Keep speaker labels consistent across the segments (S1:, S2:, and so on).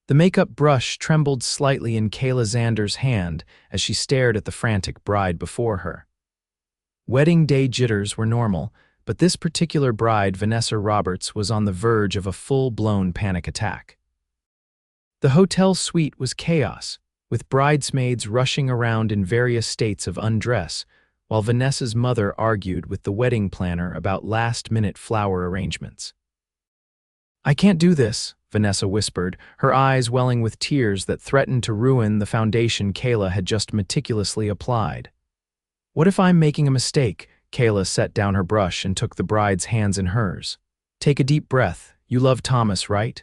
S1: The makeup brush trembled slightly in Kayla Zander's hand as she stared at the frantic bride before her. Wedding day jitters were normal, but this particular bride, Vanessa Roberts, was on the verge of a full-blown panic attack. The hotel suite was chaos, with bridesmaids rushing around in various states of undress, while Vanessa's mother argued with the wedding planner about last-minute flower arrangements. "I can't do this," Vanessa whispered, her eyes welling with tears that threatened to ruin the foundation Kayla had just meticulously applied. "What if I'm making a mistake?" Kayla set down her brush and took the bride's hands in hers. "Take a deep breath. You love Thomas, right?"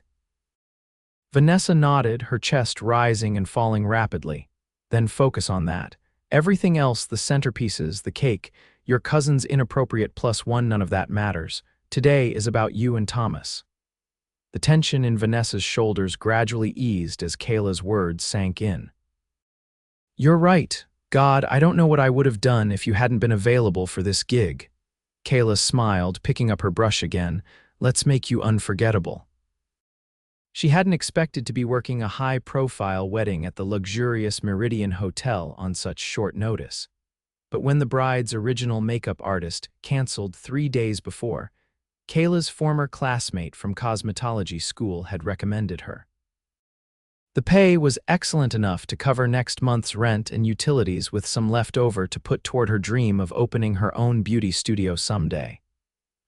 S1: Vanessa nodded, her chest rising and falling rapidly. "Then focus on that. Everything else, the centerpieces, the cake, your cousin's inappropriate +1, none of that matters. Today is about you and Thomas." The tension in Vanessa's shoulders gradually eased as Kayla's words sank in. "You're right. God, I don't know what I would have done if you hadn't been available for this gig." Kayla smiled, picking up her brush again. "Let's make you unforgettable." She hadn't expected to be working a high-profile wedding at the luxurious Meridian Hotel on such short notice. But when the bride's original makeup artist canceled 3 days before, Kayla's former classmate from cosmetology school had recommended her. The pay was excellent enough to cover next month's rent and utilities, with some left over to put toward her dream of opening her own beauty studio someday.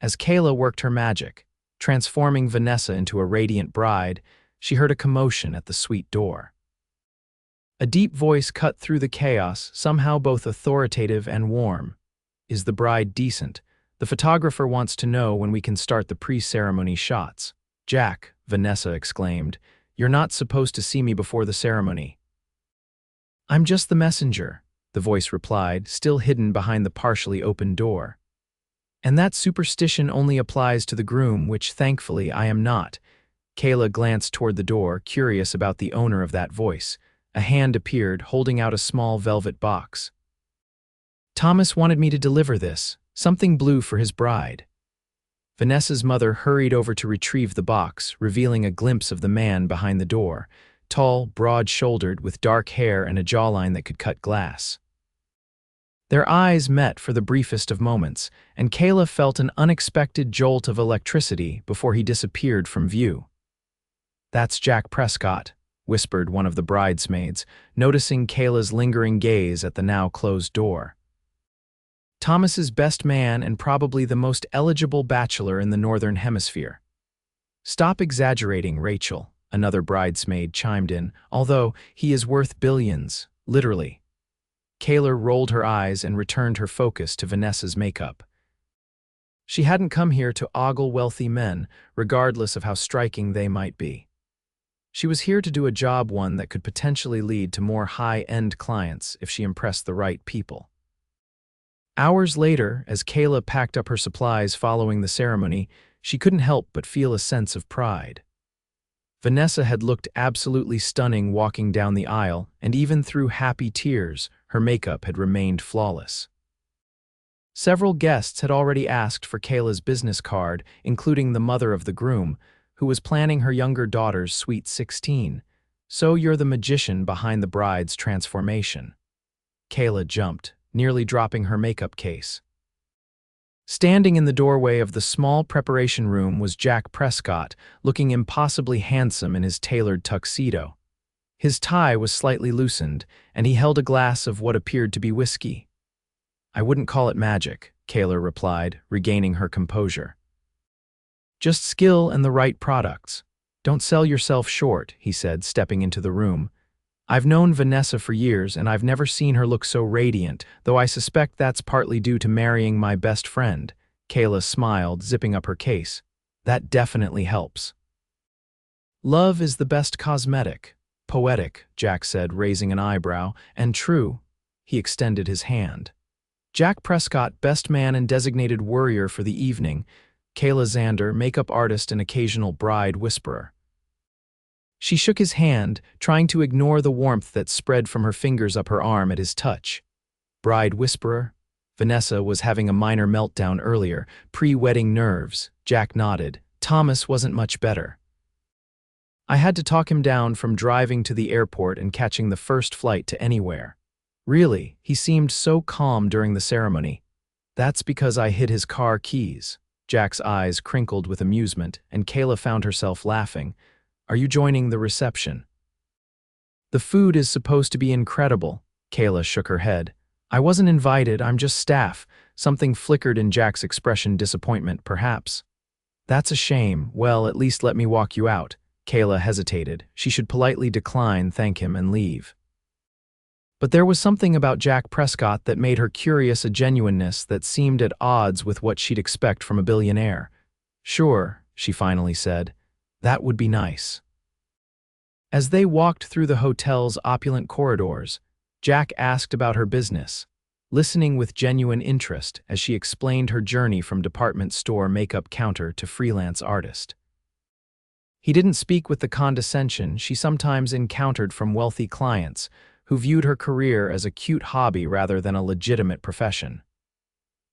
S1: As Kayla worked her magic, transforming Vanessa into a radiant bride, she heard a commotion at the suite door. A deep voice cut through the chaos, somehow both authoritative and warm. "Is the bride decent? The photographer wants to know when we can start the pre-ceremony shots." "Jack," Vanessa exclaimed, "you're not supposed to see me before the ceremony." "I'm just the messenger," the voice replied, still hidden behind the partially open door. "And that superstition only applies to the groom, which thankfully I am not." Kayla glanced toward the door, curious about the owner of that voice. A hand appeared, holding out a small velvet box. "Thomas wanted me to deliver this, something blue for his bride." Vanessa's mother hurried over to retrieve the box, revealing a glimpse of the man behind the door, tall, broad-shouldered, with dark hair and a jawline that could cut glass. Their eyes met for the briefest of moments, and Kayla felt an unexpected jolt of electricity before he disappeared from view. "That's Jack Prescott," whispered one of the bridesmaids, noticing Kayla's lingering gaze at the now closed door. "Thomas's best man and probably the most eligible bachelor in the Northern Hemisphere." "Stop exaggerating, Rachel," another bridesmaid chimed in, "although he is worth billions, literally." Kayla rolled her eyes and returned her focus to Vanessa's makeup. She hadn't come here to ogle wealthy men, regardless of how striking they might be. She was here to do a job, one that could potentially lead to more high-end clients if she impressed the right people. Hours later, as Kayla packed up her supplies following the ceremony, she couldn't help but feel a sense of pride. Vanessa had looked absolutely stunning walking down the aisle, and even through happy tears, her makeup had remained flawless. Several guests had already asked for Kayla's business card, including the mother of the groom, who was planning her younger daughter's sweet 16. "So you're the magician behind the bride's transformation." Kayla jumped, nearly dropping her makeup case. Standing in the doorway of the small preparation room was Jack Prescott, looking impossibly handsome in his tailored tuxedo. His tie was slightly loosened, and he held a glass of what appeared to be whiskey. "I wouldn't call it magic," Kayla replied, regaining her composure. "Just skill and the right products. Don't sell yourself short," he said, stepping into the room. "I've known Vanessa for years, and I've never seen her look so radiant, though I suspect that's partly due to marrying my best friend." Kayla smiled, zipping up her case. "That definitely helps." "Love is the best cosmetic." "Poetic," Jack said, raising an eyebrow. "And true." He extended his hand. Jack Prescott, best man and designated worrier for the evening. Kayla Zander, makeup artist and occasional bride whisperer. She shook his hand, trying to ignore the warmth that spread from her fingers up her arm at his touch. Bride whisperer? Vanessa was having a minor meltdown earlier, pre-wedding nerves. Jack nodded. Thomas wasn't much better. I had to talk him down from driving to the airport and catching the first flight to anywhere. Really, he seemed so calm during the ceremony. That's because I hid his car keys. Jack's eyes crinkled with amusement, and Kayla found herself laughing. Are you joining the reception? The food is supposed to be incredible. Kayla shook her head. I wasn't invited, I'm just staff. Something flickered in Jack's expression, disappointment, perhaps. That's a shame. Well, at least let me walk you out. Kayla hesitated. She should politely decline, thank him, and leave. But there was something about Jack Prescott that made her curious, a genuineness that seemed at odds with what she'd expect from a billionaire. Sure, she finally said. That would be nice. As they walked through the hotel's opulent corridors, Jack asked about her business, listening with genuine interest as she explained her journey from department store makeup counter to freelance artist. He didn't speak with the condescension she sometimes encountered from wealthy clients who viewed her career as a cute hobby rather than a legitimate profession.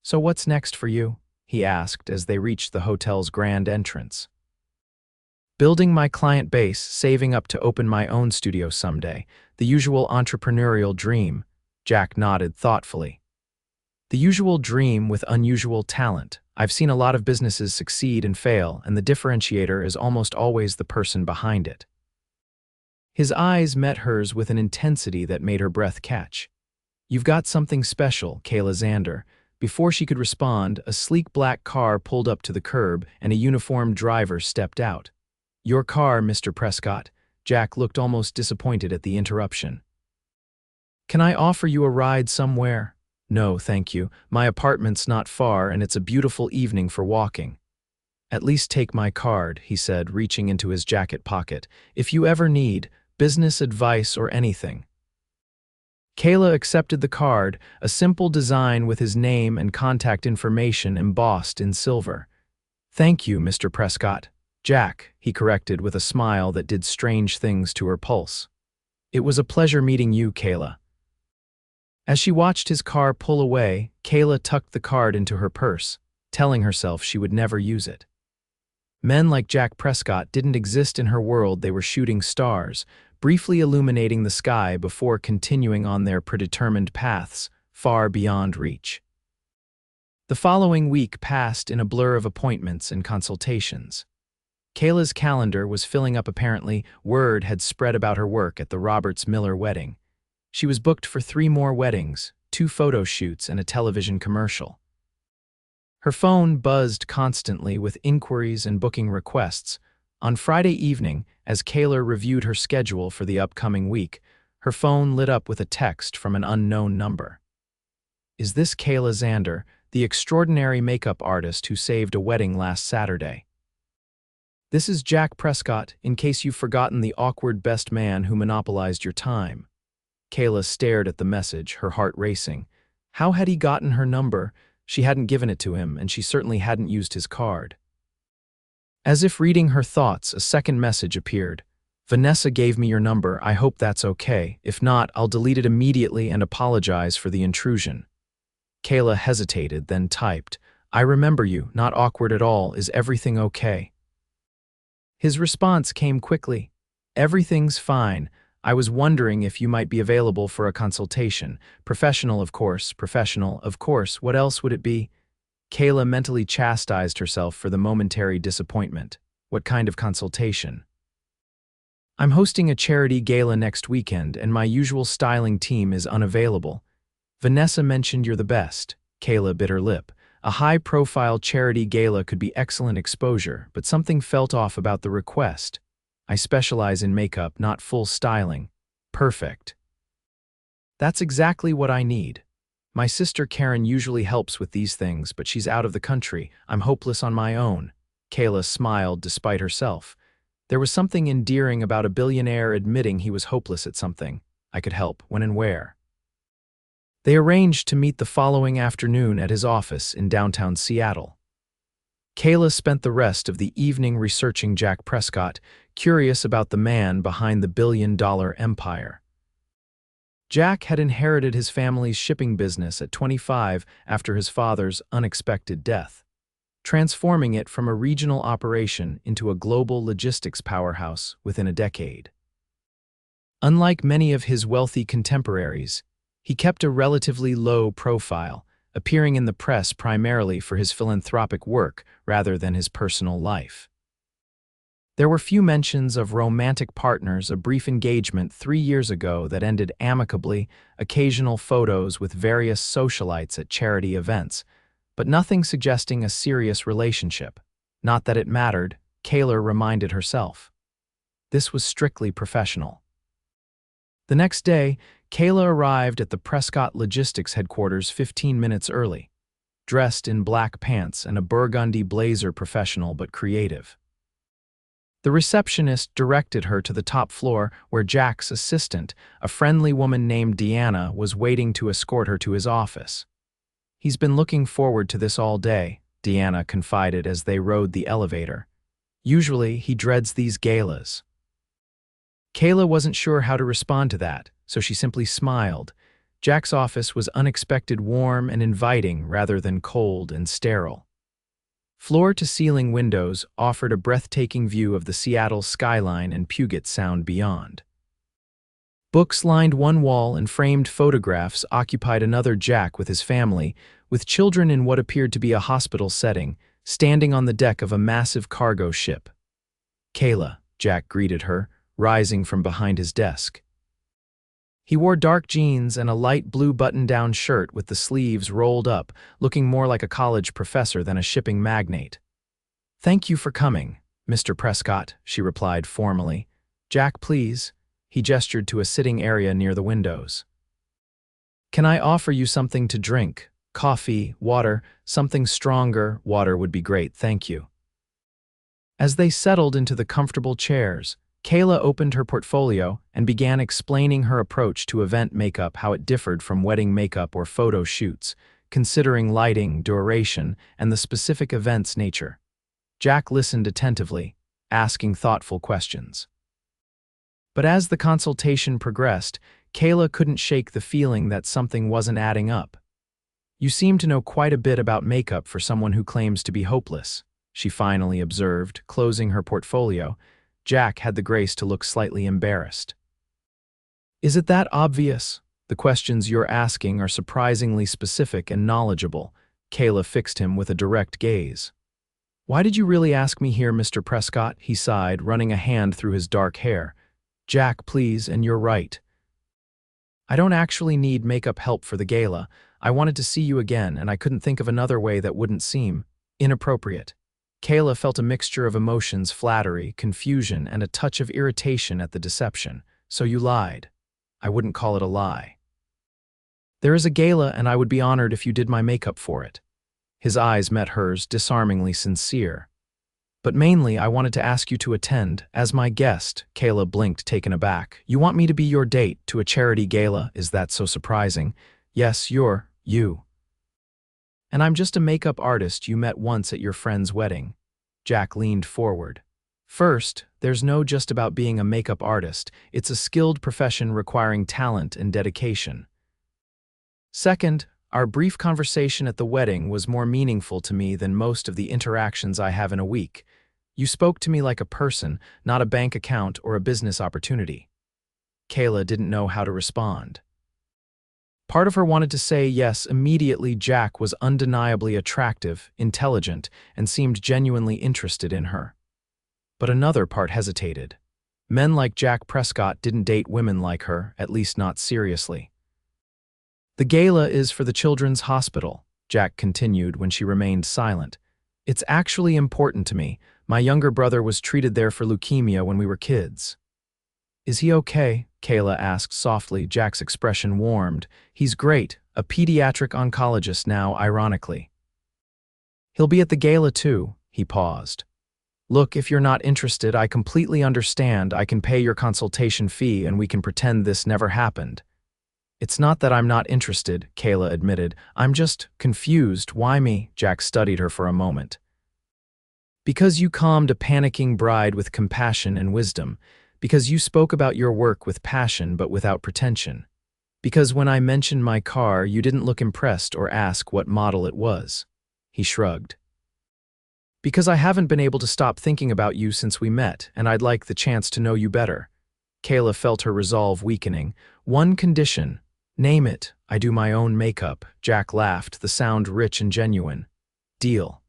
S1: So what's next for you? He asked as they reached the hotel's grand entrance. Building my client base, saving up to open my own studio someday, the usual entrepreneurial dream, Jack nodded thoughtfully. The usual dream with unusual talent. I've seen a lot of businesses succeed and fail, and the differentiator is almost always the person behind it. His eyes met hers with an intensity that made her breath catch. You've got something special, Kayla Zander. Before she could respond, a sleek black car pulled up to the curb and a uniformed driver stepped out. Your car, Mr. Prescott. Jack looked almost disappointed at the interruption. Can I offer you a ride somewhere? No, thank you. My apartment's not far and it's a beautiful evening for walking. At least take my card, he said, reaching into his jacket pocket. If you ever need business advice or anything. Kayla accepted the card, a simple design with his name and contact information embossed in silver. Thank you, Mr. Prescott. Jack, he corrected with a smile that did strange things to her pulse. It was a pleasure meeting you, Kayla. As she watched his car pull away, Kayla tucked the card into her purse, telling herself she would never use it. Men like Jack Prescott didn't exist in her world. They were shooting stars, briefly illuminating the sky before continuing on their predetermined paths, far beyond reach. The following week passed in a blur of appointments and consultations. Kayla's calendar was filling up. Apparently, word had spread about her work at the Roberts Miller wedding. She was booked for 3 more weddings, 2 photo shoots, and a television commercial. Her phone buzzed constantly with inquiries and booking requests. On Friday evening, as Kayla reviewed her schedule for the upcoming week, her phone lit up with a text from an unknown number. Is this Kayla Zander, the extraordinary makeup artist who saved a wedding last Saturday? This is Jack Prescott, in case you've forgotten the awkward best man who monopolized your time. Kayla stared at the message, her heart racing. How had he gotten her number? She hadn't given it to him, and she certainly hadn't used his card. As if reading her thoughts, a second message appeared. Vanessa gave me your number. I hope that's okay. If not, I'll delete it immediately and apologize for the intrusion. Kayla hesitated, then typed, I remember you, not awkward at all. Is everything okay? His response came quickly. Everything's fine. I was wondering if you might be available for a consultation. Professional, of course. Professional, of course. What else would it be? Kayla mentally chastised herself for the momentary disappointment. What kind of consultation? I'm hosting a charity gala next weekend, and my usual styling team is unavailable. Vanessa mentioned you're the best. Kayla bit her lip. A high-profile charity gala could be excellent exposure, but something felt off about the request. I specialize in makeup, not full styling. Perfect. That's exactly what I need. My sister Karen usually helps with these things, but she's out of the country. I'm hopeless on my own. Kayla smiled despite herself. There was something endearing about a billionaire admitting he was hopeless at something. I could help. When and where? They arranged to meet the following afternoon at his office in downtown Seattle. Kayla spent the rest of the evening researching Jack Prescott, curious about the man behind the billion-dollar empire. Jack had inherited his family's shipping business at 25 after his father's unexpected death. transforming it from a regional operation into a global logistics powerhouse within a decade. Unlike many of his wealthy contemporaries, he kept a relatively low profile, appearing in the press primarily for his philanthropic work rather than his personal life. There were few mentions of romantic partners, a brief engagement 3 years ago that ended amicably, occasional photos with various socialites at charity events, but nothing suggesting a serious relationship. Not that it mattered, Kayla reminded herself. This was strictly professional. The next day, Kayla arrived at the Prescott Logistics headquarters 15 minutes early, dressed in black pants and a burgundy blazer, professional but creative. The receptionist directed her to the top floor where Jack's assistant, a friendly woman named Deanna, was waiting to escort her to his office. "He's been looking forward to this all day," Deanna confided as they rode the elevator. "Usually, he dreads these galas." Kayla wasn't sure how to respond to that, so she simply smiled. Jack's office was unexpected, warm and inviting rather than cold and sterile. Floor-to-ceiling windows offered a breathtaking view of the Seattle skyline and Puget Sound beyond. Books lined one wall and framed photographs occupied another. Jack with his family, with children in what appeared to be a hospital setting, standing on the deck of a massive cargo ship. "Kayla," Jack greeted her, rising from behind his desk. He wore dark jeans and a light blue button-down shirt with the sleeves rolled up, looking more like a college professor than a shipping magnate. "Thank you for coming, Mr. Prescott," she replied formally. "Jack, please." He gestured to a sitting area near the windows. "Can I offer you something to drink? Coffee, water, something stronger?" "Water would be great, thank you." As they settled into the comfortable chairs, Kayla opened her portfolio and began explaining her approach to event makeup, how it differed from wedding makeup or photo shoots, considering lighting, duration, and the specific event's nature. Jack listened attentively, asking thoughtful questions. But as the consultation progressed, Kayla couldn't shake the feeling that something wasn't adding up. "You seem to know quite a bit about makeup for someone who claims to be hopeless," she finally observed, closing her portfolio. Jack had the grace to look slightly embarrassed. "Is it that obvious? The questions you're asking are surprisingly specific and knowledgeable." Kayla fixed him with a direct gaze. "Why did you really ask me here, Mr. Prescott?" he sighed, running a hand through his dark hair. "Jack, please, and you're right. I don't actually need makeup help for the gala. I wanted to see you again, and I couldn't think of another way that wouldn't seem inappropriate." Kayla felt a mixture of emotions: flattery, confusion, and a touch of irritation at the deception. "So you lied." "I wouldn't call it a lie. There is a gala, and I would be honored if you did my makeup for it." His eyes met hers, disarmingly sincere. "But mainly, I wanted to ask you to attend as my guest." Kayla blinked, taken aback. "You want me to be your date to a charity gala? Is that so surprising?" "Yes, you. And I'm just a makeup artist you met once at your friend's wedding." Jack leaned forward. "First, there's no just about being a makeup artist. It's a skilled profession requiring talent and dedication. Second, our brief conversation at the wedding was more meaningful to me than most of the interactions I have in a week. You spoke to me like a person, not a bank account or a business opportunity." Kayla didn't know how to respond. Part of her wanted to say yes immediately. Jack was undeniably attractive, intelligent, and seemed genuinely interested in her. But another part hesitated. Men like Jack Prescott didn't date women like her, at least not seriously. "The gala is for the children's hospital," Jack continued when she remained silent. "It's actually important to me. My younger brother was treated there for leukemia when we were kids." "Is he okay?" Kayla asked softly. Jack's expression warmed. "He's great, a pediatric oncologist now, ironically. He'll be at the gala too." He paused. "Look, if you're not interested, I completely understand. I can pay your consultation fee and we can pretend this never happened." "It's not that I'm not interested," Kayla admitted. "I'm just confused. Why me?" Jack studied her for a moment. "Because you calmed a panicking bride with compassion and wisdom. Because you spoke about your work with passion but without pretension. Because when I mentioned my car, you didn't look impressed or ask what model it was." He shrugged. Because I haven't been able to stop thinking about you since we met, and I'd like the chance to know you better. Kayla felt her resolve weakening. One condition. Name it. I do my own makeup. Jack laughed, the sound rich and genuine. Deal.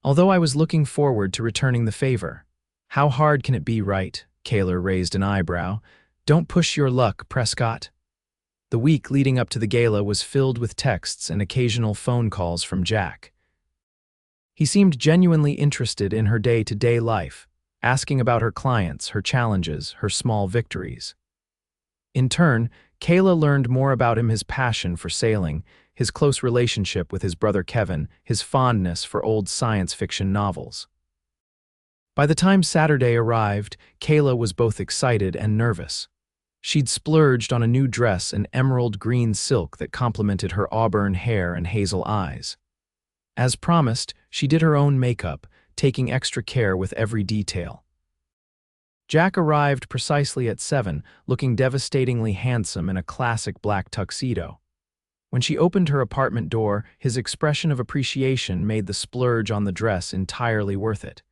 S1: Although I was looking forward to returning the favor. How hard can it be, right? Kayla raised an eyebrow. Don't push your luck, Prescott. The week leading up to the gala was filled with texts and occasional phone calls from Jack. He seemed genuinely interested in her day-to-day life, asking about her clients, her challenges, her small victories. In turn, Kayla learned more about him: his passion for sailing, his close relationship with his brother Kevin, his fondness for old science fiction novels. By the time Saturday arrived, Kayla was both excited and nervous. She'd splurged on a new dress in emerald green silk that complemented her auburn hair and hazel eyes. As promised, she did her own makeup, taking extra care with every detail. Jack arrived precisely at 7, looking devastatingly handsome in a classic black tuxedo. When she opened her apartment door, his expression of appreciation made the splurge on the dress entirely worth it.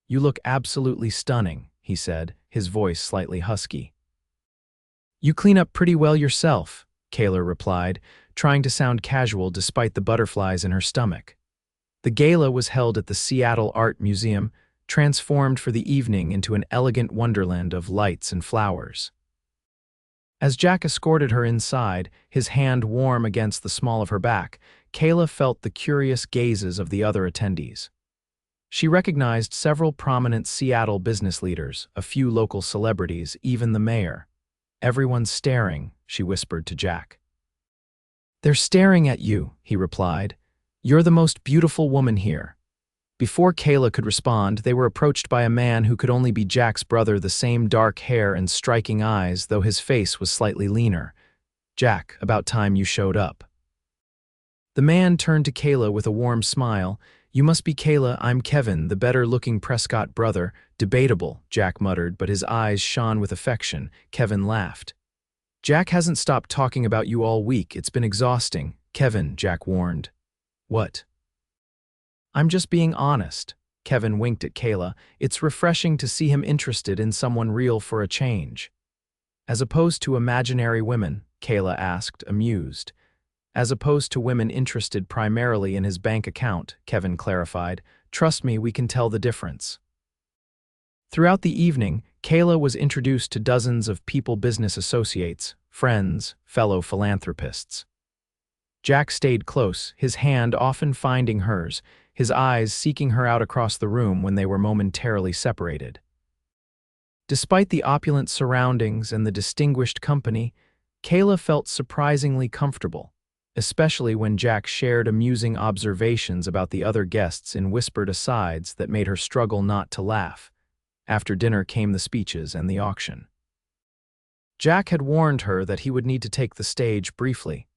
S1: "You look absolutely stunning," he said, his voice slightly husky. "You clean up pretty well yourself," Kayla replied, trying to sound casual despite the butterflies in her stomach. The gala was held at the Seattle Art Museum, transformed for the evening into an elegant wonderland of lights and flowers. As Jack escorted her inside, his hand warm against the small of her back, Kayla felt the curious gazes of the other attendees. She recognized several prominent Seattle business leaders, a few local celebrities, even the mayor. "Everyone's staring," she whispered to Jack. "They're staring at you," he replied. "You're the most beautiful woman here." Before Kayla could respond, they were approached by a man who could only be Jack's brother, the same dark hair and striking eyes, though his face was slightly leaner. "Jack, about time you showed up." The man turned to Kayla with a warm smile. "You must be Kayla. I'm Kevin, the better-looking Prescott brother." "Debatable," Jack muttered, but his eyes shone with affection. Kevin laughed. "Jack hasn't stopped talking about you all week. It's been exhausting." "Kevin," Jack warned. "What?" "I'm just being honest." Kevin winked at Kayla. "It's refreshing to see him interested in someone real for a change." "As opposed to imaginary women?" Kayla asked, amused. "As opposed to women interested primarily in his bank account," Kevin clarified. "Trust me, we can tell the difference." Throughout the evening, Kayla was introduced to dozens of people, business associates, friends, fellow philanthropists. Jack stayed close, his hand often finding hers, his eyes seeking her out across the room when they were momentarily separated. Despite the opulent surroundings and the distinguished company, Kayla felt surprisingly comfortable, especially when Jack shared amusing observations about the other guests in whispered asides that made her struggle not to laugh. After dinner came the speeches and the auction. Jack had warned her that he would need to take the stage briefly,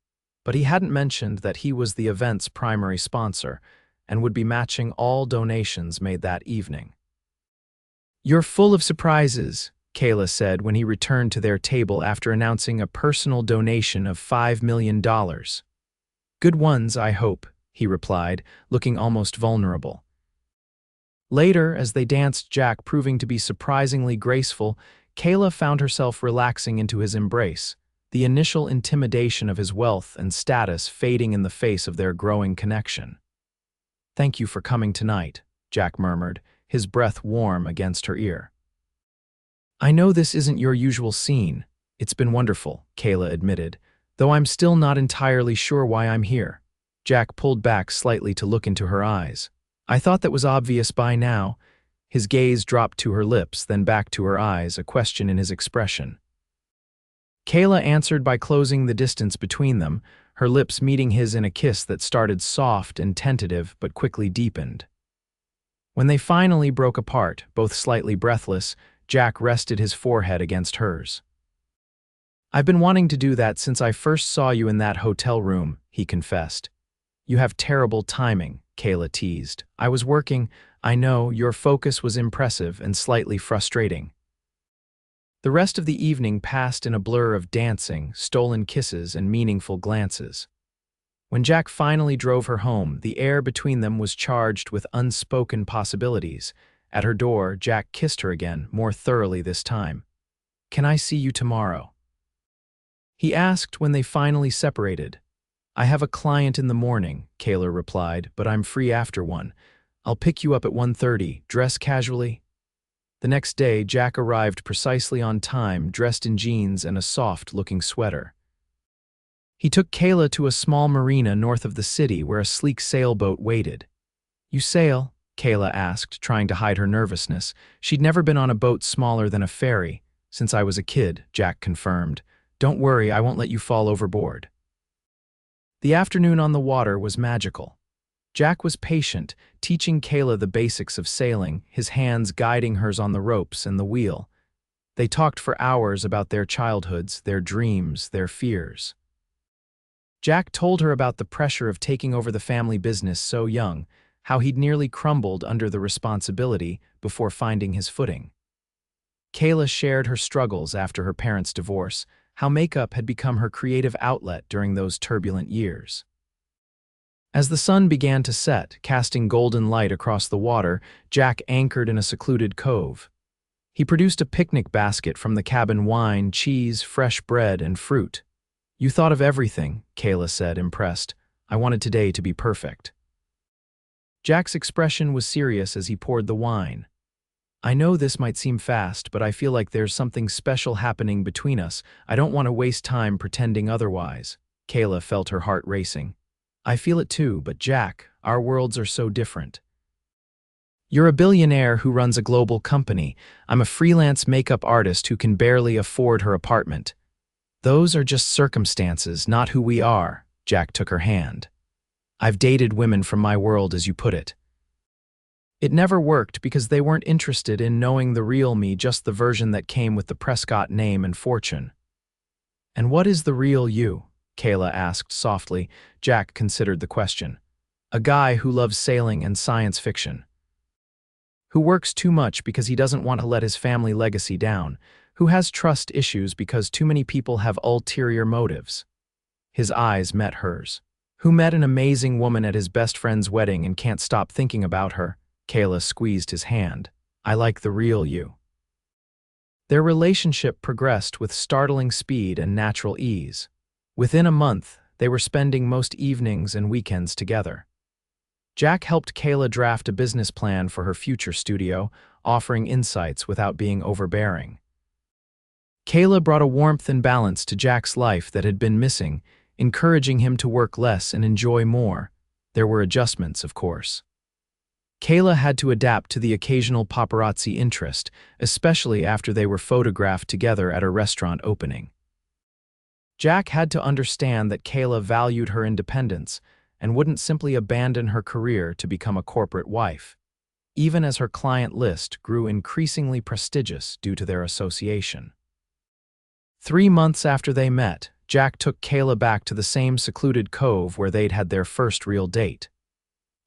S1: but he hadn't mentioned that he was the event's primary sponsor and would be matching all donations made that evening. "You're full of surprises," Kayla said when he returned to their table after announcing a personal donation of $5 million. "Good ones, I hope," he replied, looking almost vulnerable. Later, as they danced, Jack proving to be surprisingly graceful, Kayla found herself relaxing into his embrace, the initial intimidation of his wealth and status fading in the face of their growing connection. "Thank you for coming tonight," Jack murmured, his breath warm against her ear. "I know this isn't your usual scene. It's been wonderful," Kayla admitted, "though I'm still not entirely sure why I'm here." Jack pulled back slightly to look into her eyes. "I thought that was obvious by now." His gaze dropped to her lips, then back to her eyes, a question in his expression. Kayla answered by closing the distance between them, her lips meeting his in a kiss that started soft and tentative but quickly deepened. When they finally broke apart, both slightly breathless, Jack rested his forehead against hers. "I've been wanting to do that since I first saw you in that hotel room," he confessed. "You have terrible timing," Kayla teased. "I was working. I know, your focus was impressive and slightly frustrating." The rest of the evening passed in a blur of dancing, stolen kisses, and meaningful glances. When Jack finally drove her home, the air between them was charged with unspoken possibilities. At her door, Jack kissed her again, more thoroughly this time. "Can I see you tomorrow?" he asked when they finally separated. "I have a client in the morning," Kayla replied, "but I'm free after 1. I'll pick you up at 1:30. Dress casually." The next day, Jack arrived precisely on time, dressed in jeans and a soft-looking sweater. He took Kayla to a small marina north of the city where a sleek sailboat waited. "You sail?" Kayla asked, trying to hide her nervousness. She'd never been on a boat smaller than a ferry. "Since I was a kid," Jack confirmed. "Don't worry, I won't let you fall overboard." The afternoon on the water was magical. Jack was patient, teaching Kayla the basics of sailing, his hands guiding hers on the ropes and the wheel. They talked for hours about their childhoods, their dreams, their fears. Jack told her about the pressure of taking over the family business so young, how he'd nearly crumbled under the responsibility before finding his footing. Kayla shared her struggles after her parents' divorce, how makeup had become her creative outlet during those turbulent years. As the sun began to set, casting golden light across the water, Jack anchored in a secluded cove. He produced a picnic basket from the cabin: wine, cheese, fresh bread, and fruit. "You thought of everything," Kayla said, impressed. "I wanted today to be perfect." Jack's expression was serious as he poured the wine. "I know this might seem fast, but I feel like there's something special happening between us. I don't want to waste time pretending otherwise." Kayla felt her heart racing. "I feel it too, but Jack, our worlds are so different. You're a billionaire who runs a global company. I'm a freelance makeup artist who can barely afford her apartment. Those are just circumstances, not who we are." Jack took her hand. "I've dated women from my world, as you put it. It never worked because they weren't interested in knowing the real me, just the version that came with the Prescott name and fortune." "And what is the real you?" Kayla asked softly. Jack considered the question. "A guy who loves sailing and science fiction. Who works too much because he doesn't want to let his family legacy down. Who has trust issues because too many people have ulterior motives." His eyes met hers. "Who met an amazing woman at his best friend's wedding and can't stop thinking about her." Kayla squeezed his hand. "I like the real you." Their relationship progressed with startling speed and natural ease. Within a month, they were spending most evenings and weekends together. Jack helped Kayla draft a business plan for her future studio, offering insights without being overbearing. Kayla brought a warmth and balance to Jack's life that had been missing, encouraging him to work less and enjoy more. There were adjustments, of course. Kayla had to adapt to the occasional paparazzi interest, especially after they were photographed together at a restaurant opening. Jack had to understand that Kayla valued her independence and wouldn't simply abandon her career to become a corporate wife, even as her client list grew increasingly prestigious due to their association. 3 months after they met, Jack took Kayla back to the same secluded cove where they'd had their first real date.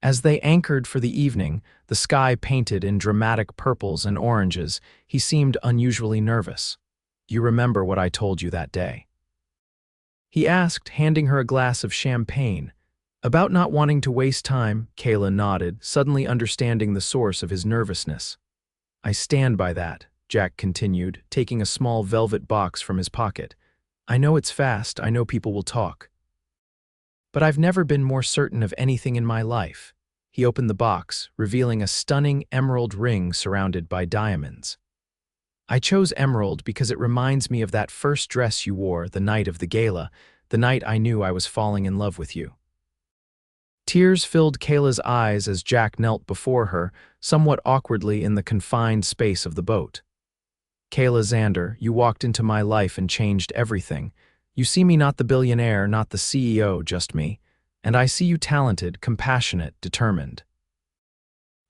S1: As they anchored for the evening, the sky painted in dramatic purples and oranges, he seemed unusually nervous. "You remember what I told you that day?" he asked, handing her a glass of champagne. "About not wanting to waste time," Kayla nodded, suddenly understanding the source of his nervousness. "I stand by that," Jack continued, taking a small velvet box from his pocket. "I know it's fast, I know people will talk. But I've never been more certain of anything in my life." He opened the box, revealing a stunning emerald ring surrounded by diamonds. "I chose emerald because it reminds me of that first dress you wore the night of the gala, the night I knew I was falling in love with you." Tears filled Kayla's eyes as Jack knelt before her, somewhat awkwardly in the confined space of the boat. "Kayla Zander, you walked into my life and changed everything. You see me not the billionaire, not the CEO, just me. And I see you talented, compassionate, determined.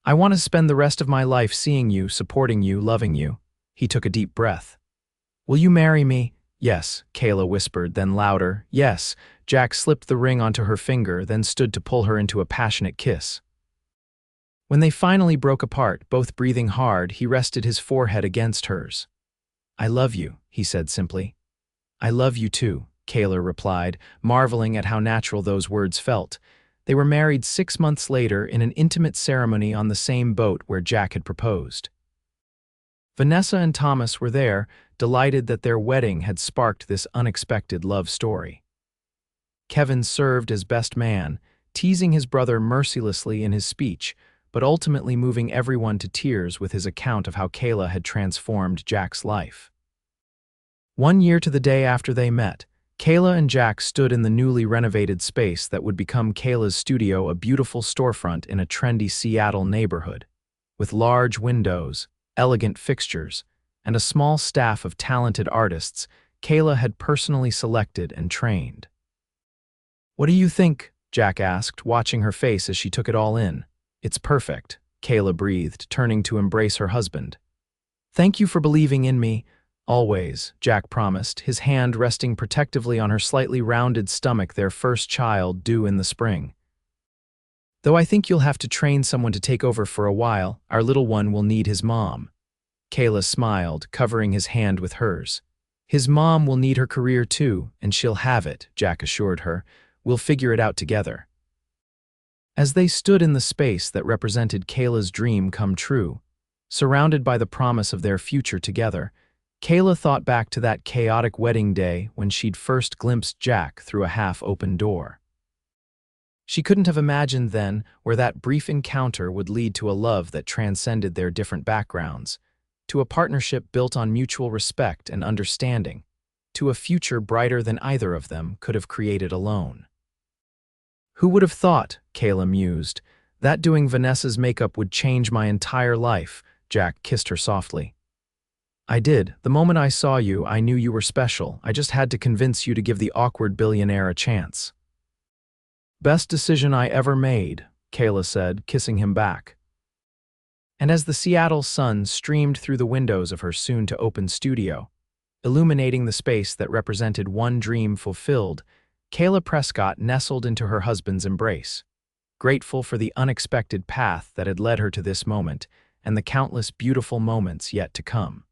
S1: I want to spend the rest of my life seeing you, supporting you, loving you." He took a deep breath. "Will you marry me?" "Yes," Kayla whispered, then louder, "Yes." Jack slipped the ring onto her finger, then stood to pull her into a passionate kiss. When they finally broke apart, both breathing hard, he rested his forehead against hers. "I love you," he said simply. "I love you too." Kayla replied, marveling at how natural those words felt. They were married 6 months later in an intimate ceremony on the same boat where Jack had proposed. Vanessa and Thomas were there, delighted that their wedding had sparked this unexpected love story. Kevin served as best man, teasing his brother mercilessly in his speech, but ultimately moving everyone to tears with his account of how Kayla had transformed Jack's life. 1 year to the day after they met, Kayla and Jack stood in the newly renovated space that would become Kayla's studio, a beautiful storefront in a trendy Seattle neighborhood. With large windows, elegant fixtures, and a small staff of talented artists, Kayla had personally selected and trained. "What do you think?" Jack asked, watching her face as she took it all in. "It's perfect," Kayla breathed, turning to embrace her husband. "Thank you for believing in me." "Always," Jack promised, his hand resting protectively on her slightly rounded stomach, their first child due in the spring. "Though I think you'll have to train someone to take over for a while, our little one will need his mom." Kayla smiled, covering his hand with hers. "His mom will need her career too, and she'll have it," Jack assured her. "We'll figure it out together." As they stood in the space that represented Kayla's dream come true, surrounded by the promise of their future together, Kayla thought back to that chaotic wedding day when she'd first glimpsed Jack through a half-open door. She couldn't have imagined then where that brief encounter would lead to a love that transcended their different backgrounds, to a partnership built on mutual respect and understanding, to a future brighter than either of them could have created alone. "Who would have thought," Kayla mused, "that doing Vanessa's makeup would change my entire life?" Jack kissed her softly. "I did. The moment I saw you, I knew you were special. I just had to convince you to give the awkward billionaire a chance." "Best decision I ever made," Kayla said, kissing him back. And as the Seattle sun streamed through the windows of her soon-to-open studio, illuminating the space that represented one dream fulfilled, Kayla Prescott nestled into her husband's embrace, grateful for the unexpected path that had led her to this moment and the countless beautiful moments yet to come.